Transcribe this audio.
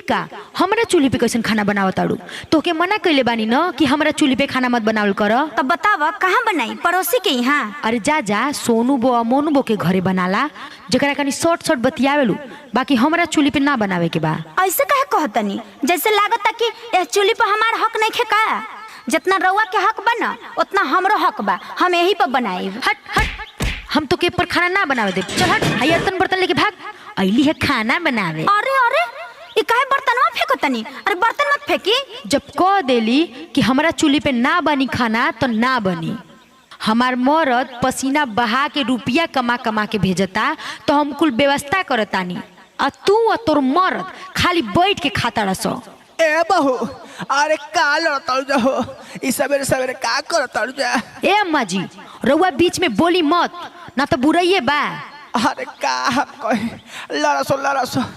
का हमरा चूल्ही पे कैसन खाना बनावत ताड़ू? तोके मना कइले बानी न कि हमरा चूल्ही पे खाना मत बनावल कर। तब बताव कहाँ बनाई? पड़ोसी के यहाँ? अरे जा जा सोनू बो मोनू बो के घरे बनाला, जकरा कनी शॉर्ट शॉर्ट बतियावेलू, बाकी हमरा चूल्ही पे ना बनावे के बा। ऐसे कहे कहतनी जैसे लागता कि ए चूल्ही पर हमार हक नहीं खेका। जितना रउआ के हक बा ना उतना हमरो हक बा, हम यही पर बनाई। हट हट, हम तो के पर खाना ना बनावे दे। चल हट, हयतन बर्तन लेके भाग। अइली है खाना बनावे। अरे अरे ये काहे बर्तनवा फेंकतनी? अरे बर्तन मत फेंकी। जब कह देली कि हमरा चूल्ही पे ना बनी खाना तो ना बनी। हमार मरद पसीना बहा के रुपया कमा कमा के भेजता तो हम कुल व्यवस्था करतानी, आ तू और तोर मरद खाली बैठ के खाता रसो। ए बहू, अरे का लड़ता जाओ, इस सवेरे सवेरे का करता जा? ए अम्मा जी, रउआ बीच में बोली मत, ना तो बुराइए बा। अरे का हम कहे, लड़सो लड़सो।